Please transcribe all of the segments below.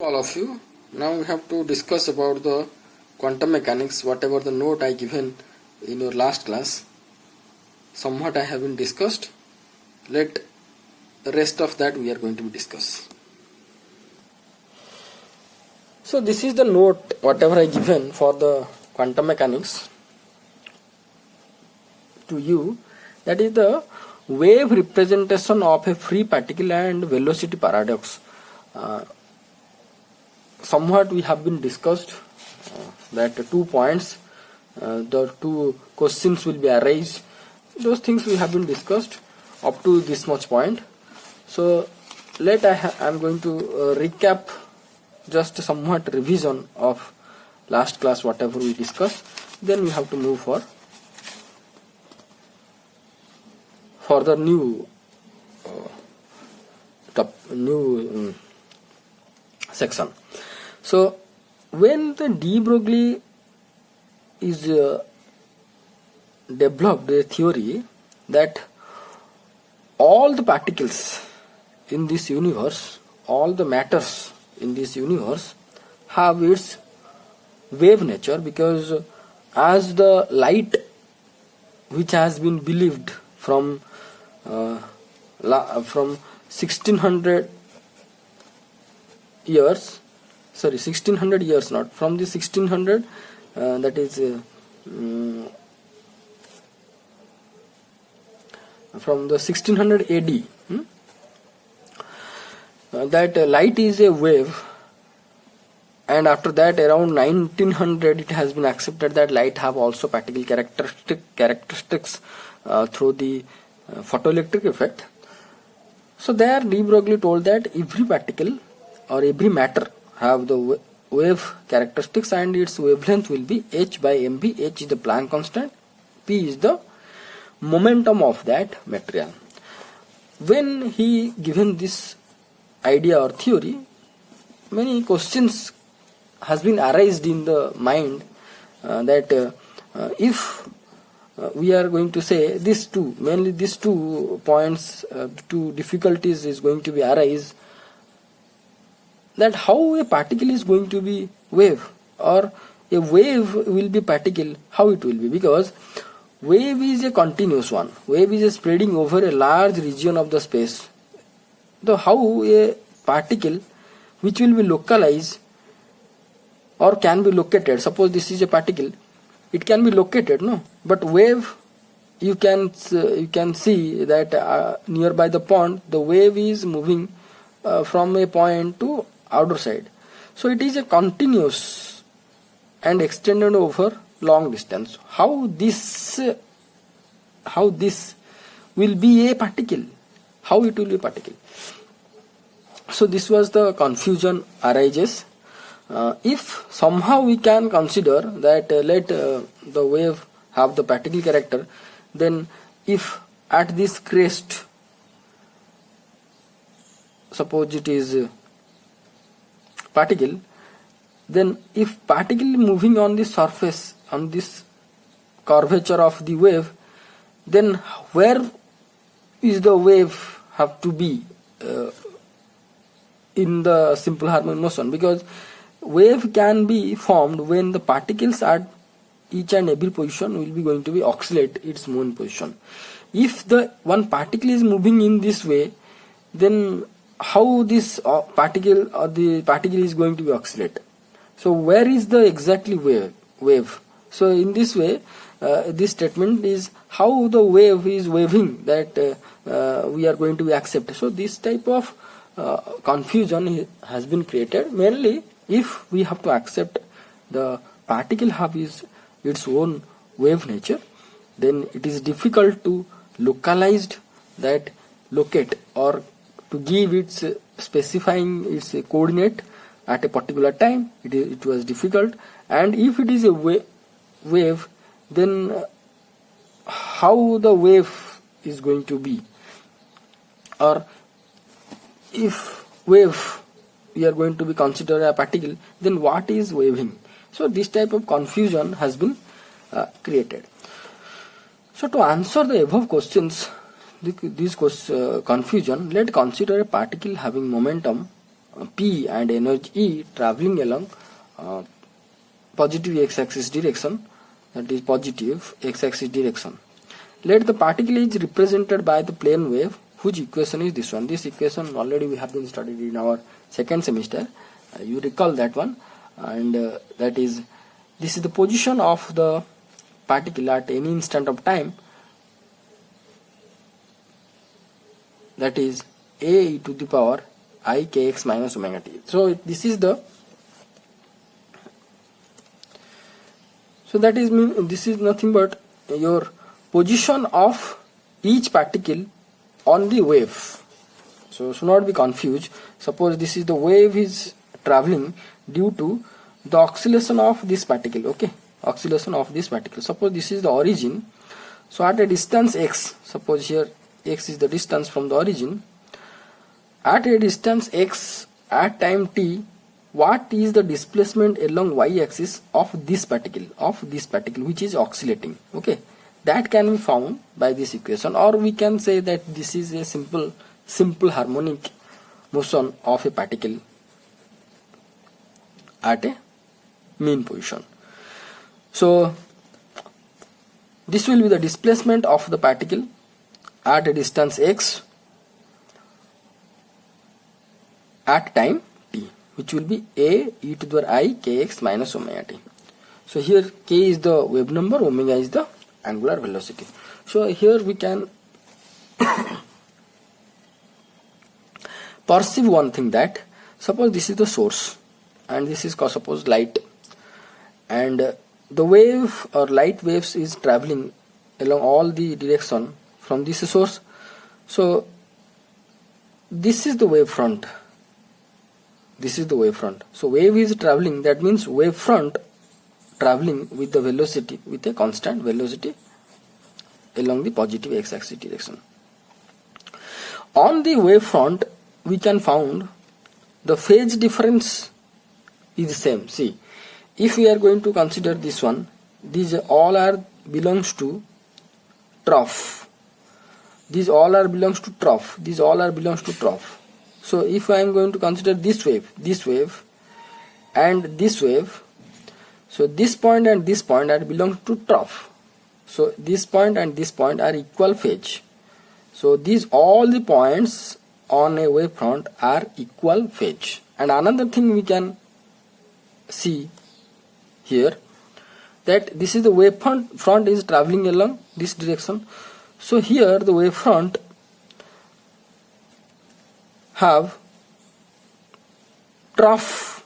All of you, now we have to discuss about the quantum mechanics. Whatever the note I given in your last class, somewhat I have been discussed. Let the rest of that we are going to discuss. So this is the note whatever I given for the quantum mechanics to you, that is the wave representation of a free particle and velocity paradox. Somewhat we have been discussed that 2 points, the 2 questions will be arised. Those things we have been discussed up to this much point. So I am going to recap just somewhat revision of last class whatever we discussed. Then we have to move for the new section. So when the de Broglie is developed a theory that all the particles in this universe, all the matters in this universe have its wave nature, because as the light which has been believed from 1600 years, sorry, 1600 years, not from the 1600, that is from the 1600 AD, that light is a wave, and after that around 1900 it has been accepted that light have also particle characteristics through the photoelectric effect. So there de Broglie told that every particle or every matter have the wave characteristics, and its wavelength will be h by mv. H is the Planck constant, p is the momentum of that material. When he given this idea or theory, many questions has been arised in the mind, that if we are going to say these two, mainly these 2 points, 2 difficulties is going to be arise, that how a particle is going to be wave, or a wave will be particle, how it will be, because wave is a continuous one. Wave is spreading over a large region of the space. So how a particle which will be localized or can be located, suppose this is a particle, it can be located, no, but wave, you can see that nearby the pond the wave is moving from a point to outer side. So it is a continuous and extended over long distance. How this will be a particle? How it will be a particle? So this was the confusion arises. If somehow we can consider that let the wave have the particle character, then if at this crest, suppose it is particle, then if particle moving on the surface, on this curvature of the wave, then where is the wave have to be in the simple harmonic motion? Because wave can be formed when the particles at each and every position will be going to be oscillate its moving position. If the one particle is moving in this way, then how this particle or the particle is going to be oscillate? So where is the exactly wave? So in this way, this statement is how the wave is waving, that we are going to accept. So this type of confusion has been created, mainly if we have to accept the particle have its own wave nature, then it is difficult to localized that locate or to give its specifying its coordinate at a particular time. It was difficult, and if it is a wave, then how the wave is going to be, or if wave we are going to be considered a particle, then what is waving? So this type of confusion has been created. So to answer the above questions, this confusion, let's consider a particle having momentum P and energy E traveling along positive x-axis direction, that is positive x-axis direction. Let the particle is represented by the plane wave, whose equation is this one. This equation already we have been studied in our second semester. You recall that one, and that is, this is the position of the particle at any instant of time, that is a e to the power I kx minus omega t. So this is the, so that is mean this is nothing but your position of each particle on the wave. So should not be confused. Suppose this is the wave is traveling due to the oscillation of this particle. Okay, oscillation of this particle. Suppose this is the origin. So at a distance x, suppose here x is the distance from the origin. At a distance x at time t, what is the displacement along y-axis of this particle which is oscillating? Okay, that can be found by this equation, or we can say that this is a simple harmonic motion of a particle at a mean position. So this will be the displacement of the particle at a distance x at time t, which will be a e to the power I kx minus omega t. So here k is the wave number, omega is the angular velocity. So here we can perceive one thing, that suppose this is the source and this is suppose light, and the wave or light waves is traveling along all the direction from this source. So this is the wave front. This is the wave front. So wave is traveling, that means wave front traveling with the velocity, with a constant velocity along the positive x-axis direction. On the wave front we can found the phase difference is same. See, if we are going to consider this one, these all are belongs to trough. These all are belongs to trough. These all are belongs to trough. So if I am going to consider this wave and this wave, so this point and this point are belong to trough. So this point and this point are equal phase. So these all the points on a wavefront are equal phase. And another thing we can see here, that this is the wavefront is traveling along this direction. So here the wavefront have trough,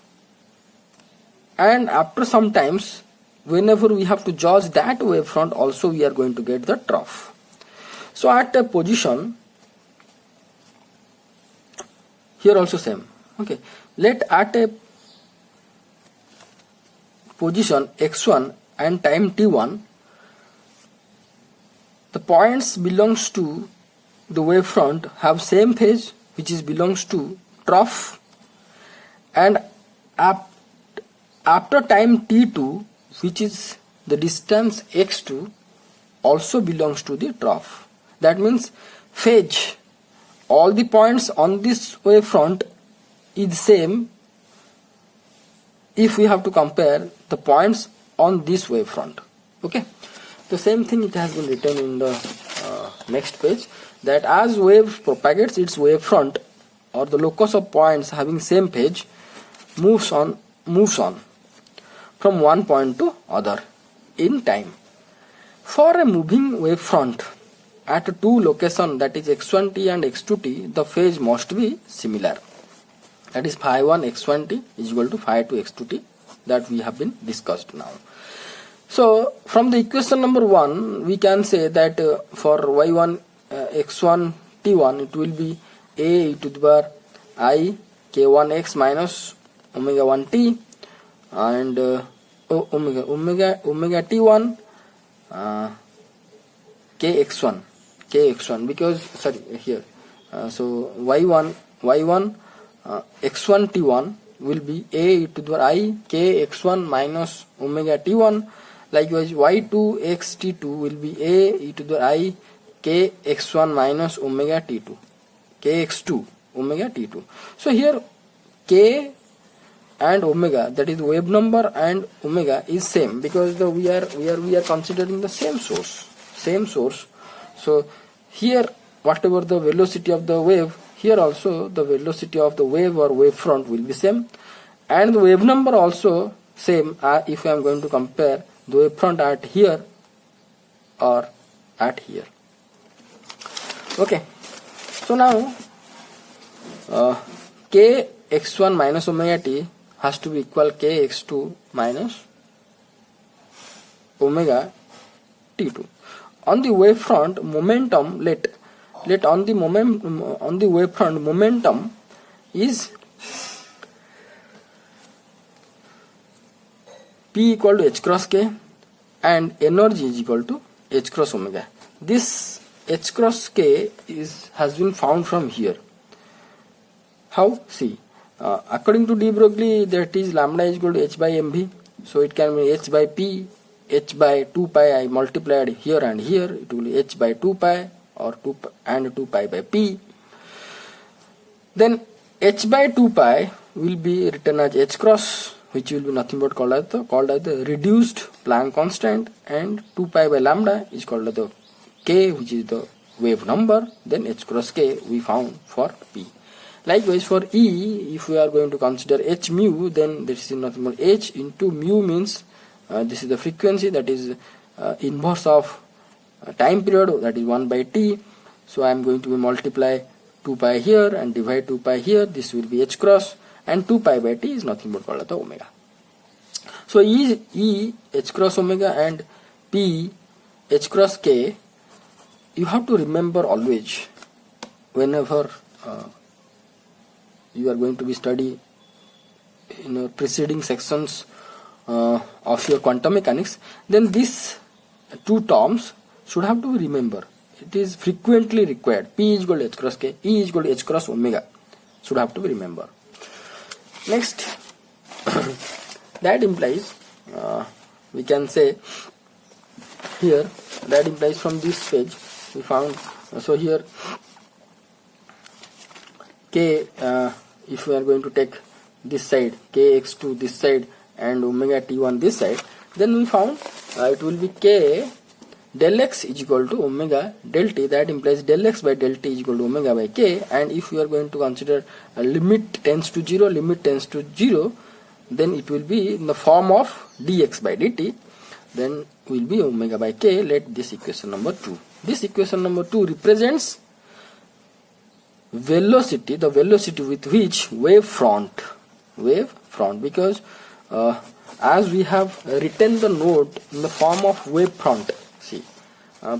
and after some times whenever we have to judge that wavefront, also we are going to get the trough. So at a position here also same. Okay, let at a position x1 and time t1, the points belongs to the wavefront have same phase, which is belongs to trough, and after time t2, which is the distance x2, also belongs to the trough. That means phase, all the points on this wavefront is same if we have to compare the points on this wavefront. Okay, the same thing it has been written in the next page, that as wave propagates its wavefront, or the locus of points having same phase, moves on from one point to other in time. For a moving wavefront at two locations, that is x1t and x2t, the phase must be similar. That is phi 1 x1t is equal to phi 2 x2t, that we have been discussed now. So from the equation number 1 we can say that for y1 x1 t1 it will be a e to the power I k1x minus omega 1t, and omega t1 kx1 because sorry here so y1 x1 t1 will be a e to the power I kx1 minus omega t1. Likewise y2 x t2 will be a e to the power I kx1 minus omega t2 kx2 omega t2. So here k and omega, that is wave number and omega, is same, because we are considering the same source. So here whatever the velocity of the wave, here also the velocity of the wave or wave front will be same, and the wave number also same, if I am going to compare the wave front at here or at here. Okay, so now k x1 minus omega t has to be equal k x2 minus omega t2. On the wave front, momentum, let on the wave front, momentum is P equal to h cross k and energy is equal to h cross omega. This h cross k has been found from here. How? See, according to de Broglie, that is lambda is equal to h by mv, so it can be h by p, h by 2 pi. I multiplied here and here, it will be h by 2 pi or 2 pi by p. Then h by 2 pi will be written as h cross, which will be nothing but called as the reduced Planck constant, and 2 pi by lambda is called as the k, which is the wave number. Then h cross k we found for p. Likewise for E, if we are going to consider h mu, then this is nothing but h into mu, means this is the frequency, that is inverse of time period, that is 1 by t. So I am going to multiply 2 pi here and divide 2 pi here, this will be h cross, and 2 pi by t is nothing but called the omega. So E h cross omega and P h cross k, you have to remember always whenever you are going to be study in preceding sections of your quantum mechanics, then these two terms should have to be remember. It is frequently required. P is equal to h cross k, E is equal to h cross omega, should have to be remember. Next, that implies we can say here, that implies from this page we found, so here k, if we are going to take this side, kx2 this side and omega t1 this side, then we found it will be k del x is equal to omega del t, that implies del x by del t is equal to omega by k. And if we are going to consider a limit tends to 0, then it will be in the form of dx by dt, then will be omega by k. Let this equation number 2. This equation number 2 represents velocity, the velocity with which wave front, because as we have written the note in the form of wave front, see,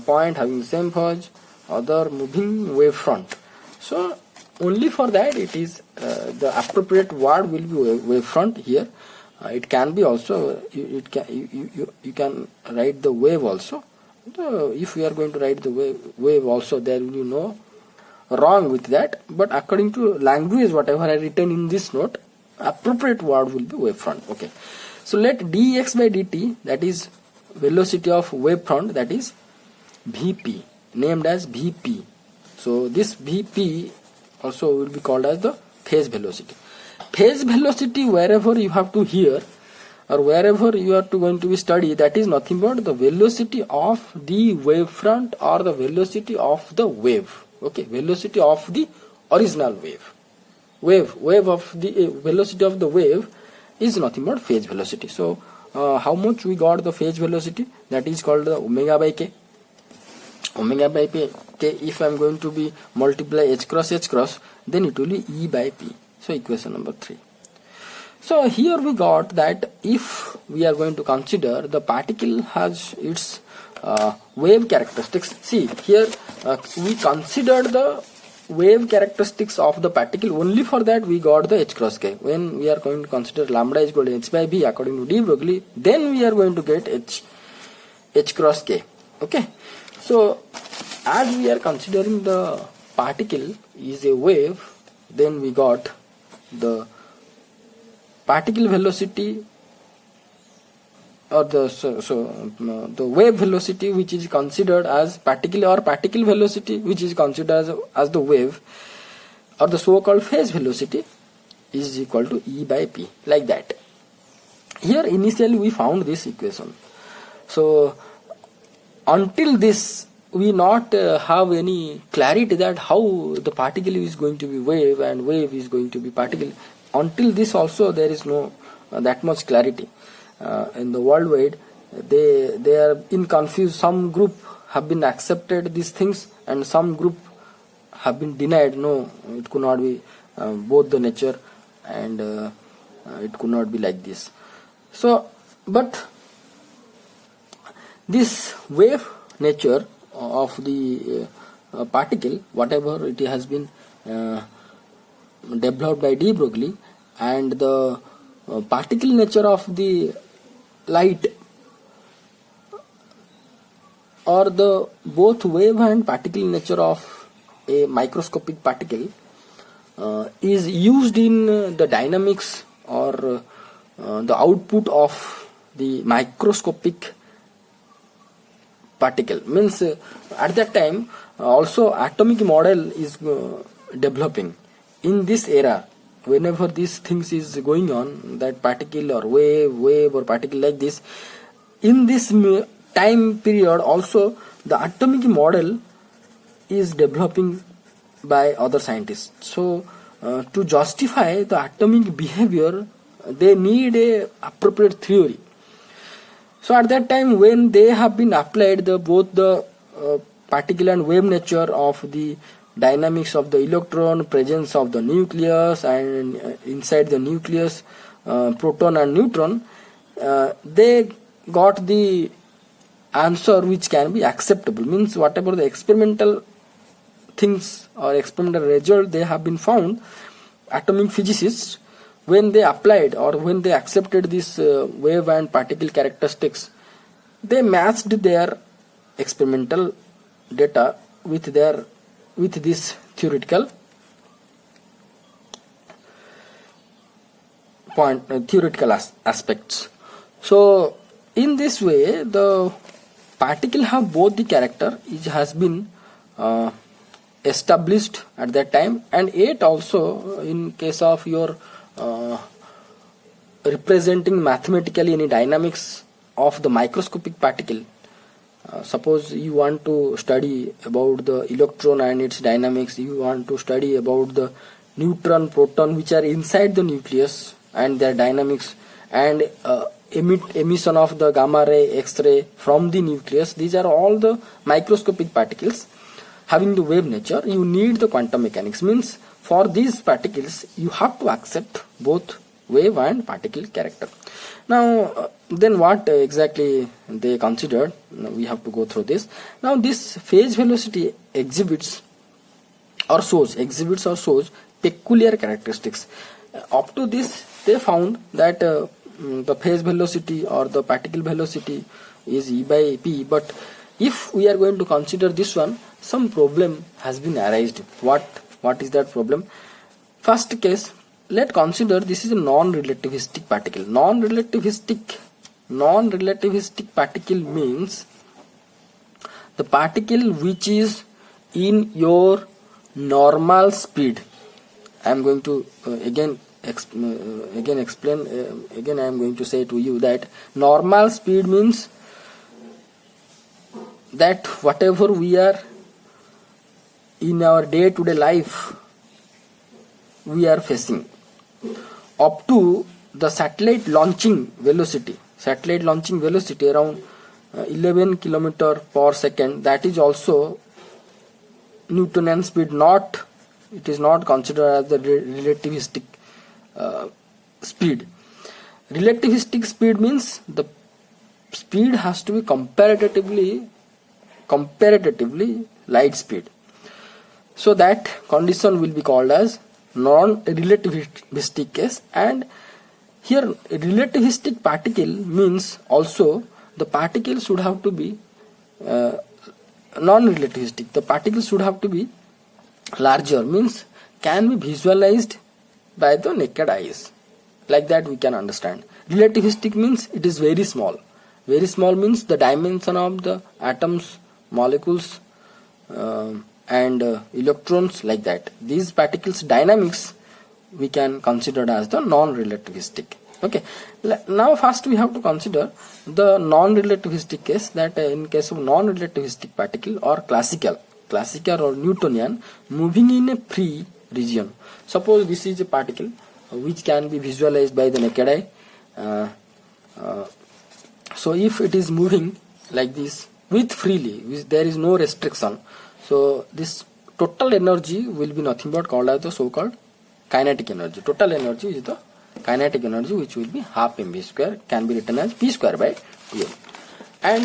point having the same phase, other moving wave front. So only for that it is the appropriate word will be wave front here. It can be also, you can write the wave also. If we are going to write the wave also, there will be no wrong with that, but according to language whatever I written in this note, appropriate word will be wave front. Okay, so let dx by dt, that is velocity of wave front, that is Vp, named as Vp. So this Vp also will be called as the phase velocity. Phase velocity, wherever you have to hear or wherever you are going to be study, that is nothing but the velocity of the wave front or the velocity of the wave. Okay, velocity of the original wave of the velocity of the wave is nothing but phase velocity. So how much we got the phase velocity, that is called the omega by k. Omega by k, if I am going to be multiply h cross, then it will be E by p. So equation number 3. So here we got that if we are going to consider the particle has its wave characteristics. See here, we considered the wave characteristics of the particle. Only for that we got the h cross k. When we are going to consider lambda is equal to h by b according to de Broglie, then we are going to get h cross k. Okay, so as we are considering the particle is a wave, then we got the particle velocity or the wave velocity which is considered as particle velocity which is considered as the wave, or the so-called phase velocity, is equal to E by P, like that. Here initially we found this equation. So until this we not have any clarity that how the particle is going to be wave and wave is going to be particle. Until this also there is no that much clarity in the worldwide. They are in confused. Some group have been accepted these things and some group have been denied. No, it could not be both the nature, and it could not be like this. So but this wave nature of the particle, whatever it has been developed by de Broglie, and the particle nature of the light, or the both wave and particle nature of a microscopic particle is used in the dynamics or the output of the microscopic particle. Means at that time also atomic model is developing. In this era, whenever these things is going on, that particle or wave or particle like this, in this time period also the atomic model is developing by other scientists. So to justify the atomic behavior, they need a appropriate theory. So at that time, when they have been applied both the particle and wave nature of the dynamics of the electron, presence of the nucleus, and inside the nucleus proton and neutron, they got the answer which can be acceptable. Means whatever the experimental things or experimental result they have been found, atomic physicists, when they applied or when they accepted this wave and particle characteristics, they matched their experimental data with this theoretical aspects. So in this way, the particle have both the character, it has been established at that time, and yet also in case of your representing mathematically any dynamics of the microscopic particle. Suppose you want to study about the electron and its dynamics, you want to study about the neutron, proton which are inside the nucleus and their dynamics, and emission of the gamma ray, X-ray from the nucleus. These are all the microscopic particles having the wave nature. You need the quantum mechanics. Means for these particles you have to accept both wave and particle character. Now then what exactly they considered, we have to go through this. Now this phase velocity exhibits or shows peculiar characteristics. Up to this they found that the phase velocity or the particle velocity is E by P, but if we are going to consider this one, some problem has been arised. What is that problem? First case, let's consider this is a non-relativistic particle. Non-relativistic particle means the particle which is in your normal speed. I am going to again explain. Again I am going to say to you that normal speed means that whatever we are in our day-to-day life we are facing, up to the satellite launching velocity around 11 km per second, that is also Newtonian speed. It is not considered as the relativistic speed. Relativistic speed means the speed has to be comparatively light speed. So that condition will be called as non-relativistic case. And here relativistic particle means also the particle should have to be non-relativistic. The particle should have to be larger, means can be visualized by the naked eyes. Like that we can understand. Relativistic means it is very small. Very small means the dimension of the atoms, molecules and electrons, like that. These particles dynamics we can consider as the non-relativistic. Okay, now first we have to consider the non-relativistic case, that in case of non-relativistic particle or classical or Newtonian moving in a free region. Suppose this is a particle which can be visualized by the naked eye. So if it is moving like this with freely, there is no restriction, so this total energy will be nothing but called as the so-called kinetic energy. Total energy is the kinetic energy, which will be half mv square, can be written as p square by 2m, and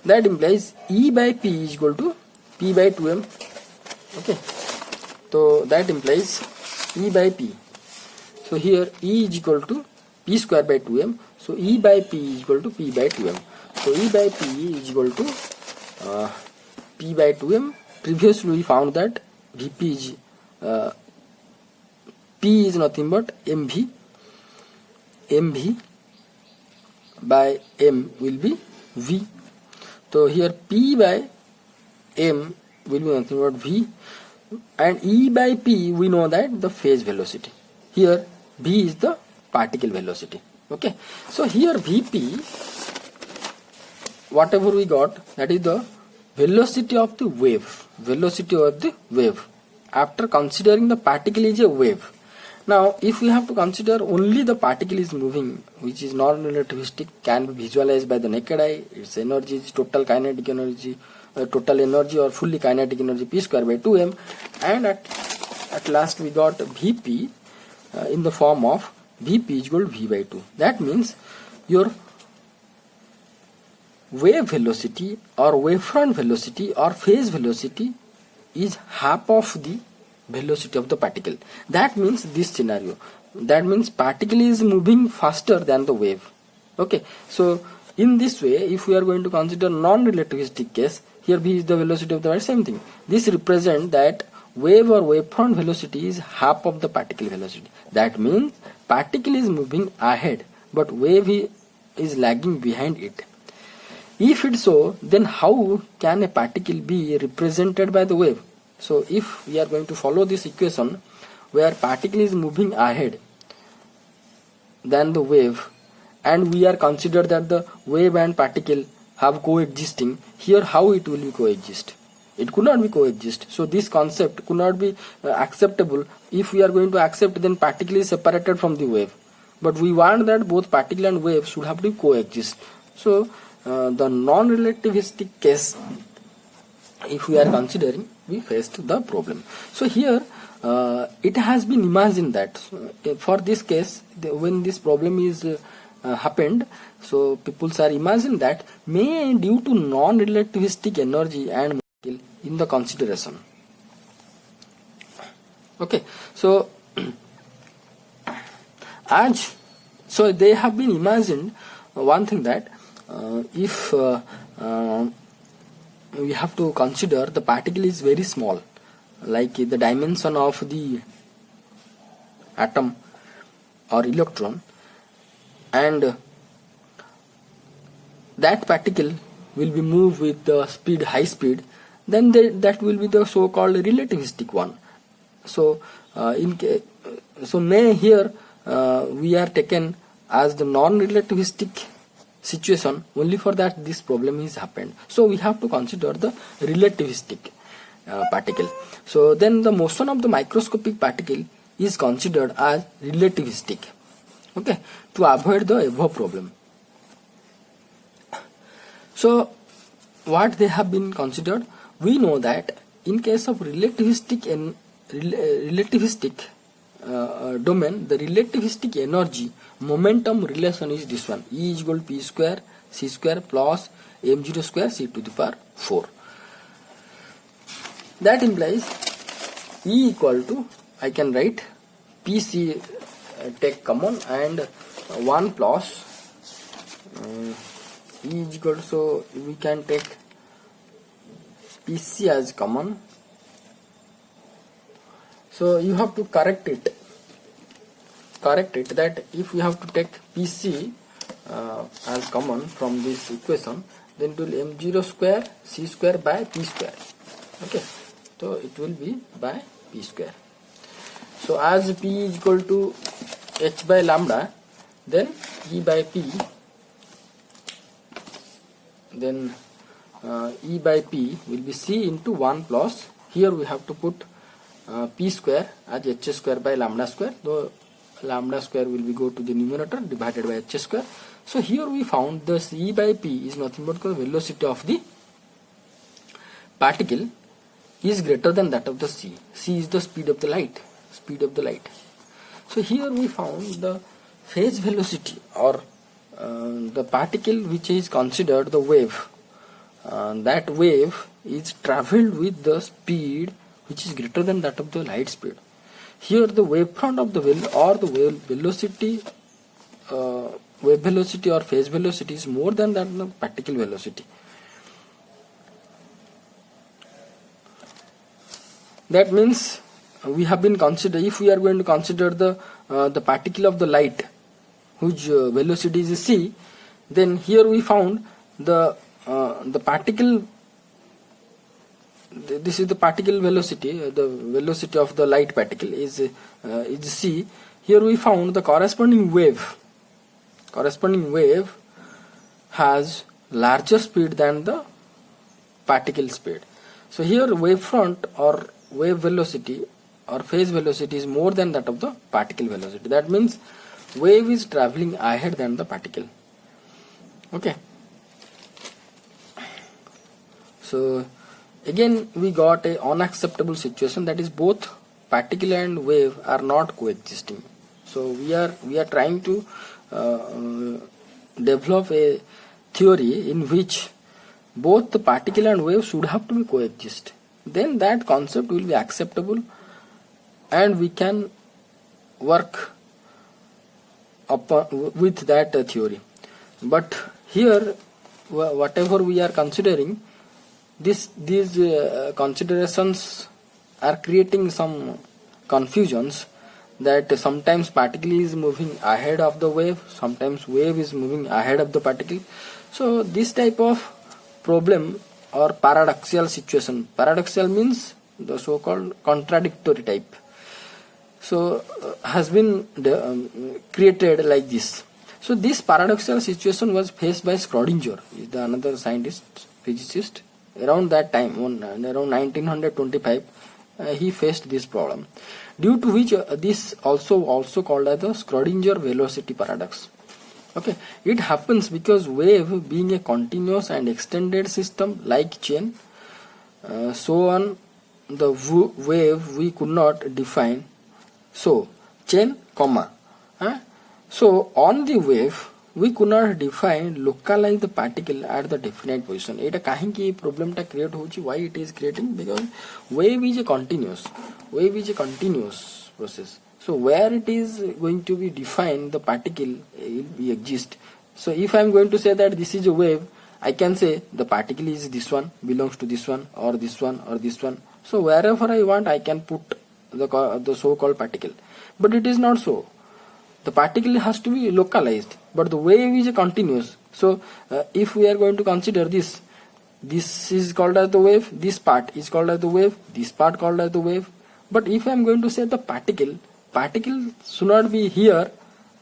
that implies E by P is equal to P by 2m. Okay, so that implies E by P. So here E is equal to P square by 2m. So E by P is equal to P by 2m. So E by P is equal to P by 2m. Previously we found that Vp is P is nothing but mv. mv by m will be v. So here P by m will be nothing but v, and E by P we know that the phase velocity. Here v is the particle velocity. Okay, so here Vp, whatever we got, that is the velocity of the wave. Velocity of the wave after considering the particle is a wave. Now if we have to consider only the particle is moving, which is non-relativistic, can be visualized by the naked eye, its energy is total kinetic energy, total energy or fully kinetic energy p square by 2m, and at last we got Vp in the form of Vp is equal to v by 2. That means your wave velocity or wavefront velocity or phase velocity is half of the velocity of the particle. That means this scenario, that means particle is moving faster than the wave. Okay, so in this way, if we are going to consider non-relativistic case, here v is the velocity of the particle, same thing. This represents that wave or wavefront velocity is half of the particle velocity. That means particle is moving ahead but wave is lagging behind it. If it's so, then how can a particle be represented by the wave? So if we are going to follow this equation where particle is moving ahead than the wave, and we are considered that the wave and particle have coexisting, here how it will be coexist? It could not be coexist. So this concept could not be acceptable. If we are going to accept, then particle is separated from the wave. But we want that both particle and wave should have to coexist. So the non-relativistic case, if we are considering, we faced the problem. So here it has been imagined that for this case, when this problem is happened, so people are imagined that may due to non-relativistic energy and in the consideration. Okay, so so they have been imagined one thing, that if we have to consider the particle is very small, like the dimension of the atom or electron, and that particle will be moved with the speed, high speed, then that will be the so-called relativistic one. So so may here we are taken as the non-relativistic situation only for that this problem is happened. So we have to consider the relativistic particle. So then the motion of the microscopic particle is considered as relativistic. Okay, to avoid the above problem. So what they have been considered, we know that in case of relativistic domain, the relativistic energy momentum relation is this one: E is equal to p square c square plus m0 square c to the power 4. That implies E equal to, I can write pc, take common, and 1 plus E is equal to, so we can take pc as common. So you have to correct it that if we have to take pc as common from this equation, then it will m0 square c square by p square. Okay, so it will be by p square. So as P is equal to h by lambda, then E by P, then E by P will be C into 1 plus, here we have to put P square as h square by lambda square, though lambda square will be go to the numerator divided by h square. So here we found the E by P is nothing but the velocity of the particle is greater than that of the C. C is the speed of the light. So here we found the phase velocity, or the particle which is considered the wave. That wave is traveled with the speed which is greater than that of the light speed. Here the wavefront of the wave velocity or phase velocity is more than that of the particle velocity. That means we have been if we are going to consider the particle of the light whose velocity is c, then here we found the particle, this is the particle velocity, the velocity of the light particle is c. Here we found the corresponding wave has larger speed than the particle speed. So here wavefront or wave velocity or phase velocity is more than that of the particle velocity. That means wave is traveling ahead than the particle. Okay. So again we got a unacceptable situation, that is both particle and wave are not coexisting. So we are trying to develop a theory in which both the particle and wave should have to be coexist. Then that concept will be acceptable and we can work upon with that theory. But here whatever we are considering, these considerations are creating some confusions, that sometimes particle is moving ahead of the wave, sometimes wave is moving ahead of the particle. So this type of problem or paradoxical situation, paradoxical means the so-called contradictory type, so has been created like this. So this paradoxical situation was faced by Schrödinger, another scientist, physicist. Around that time, around 1925, he faced this problem, due to which this also called as the Schrödinger velocity paradox. Okay, it happens because wave being a continuous and extended system like chain, so on the wave we could not define, so chain comma, so on the wave we could not define localize the particle at the definite position. Eta kahinki problem ta create hochi, why it is creating, because wave is a continuous process. So where it is going to be defined, the particle will be exist. So if I am going to say that this is a wave, I can say the particle is this one, belongs to this one or this one or this one. So wherever I want I can put the so-called particle. But it is not so. The particle has to be localized, but the wave is a continuous. So if we are going to consider this is called as the wave, this part is called as the wave, this part called as the wave. But if I am going to say the particle should not be here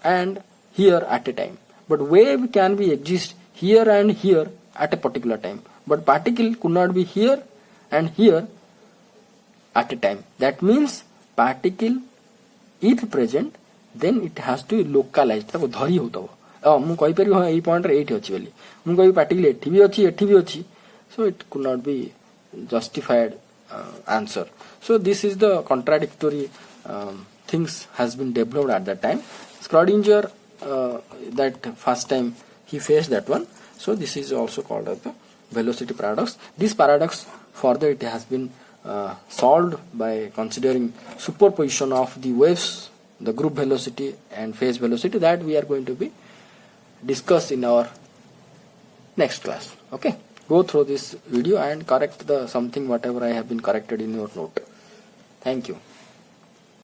and here at a time, but wave can be exist here and here at a particular time, but particle could not be here and here at a time. That means particle if present, then it has to localize, ताको धरी होता मु कहि परिबो एई point रे एठी अछि बेली, मु कहि पार्टिकल एठी भी अछि, so it could not be justified answer. So this is the contradictory things has been developed at that time. Schrödinger that first time he faced that one. So this is also called as the velocity paradox. This paradox further it has been solved by considering superposition of the waves, the group velocity and phase velocity, that we are going to be discuss in our next class. Okay, go through this video and correct the something whatever I have been corrected in your note. Thank you.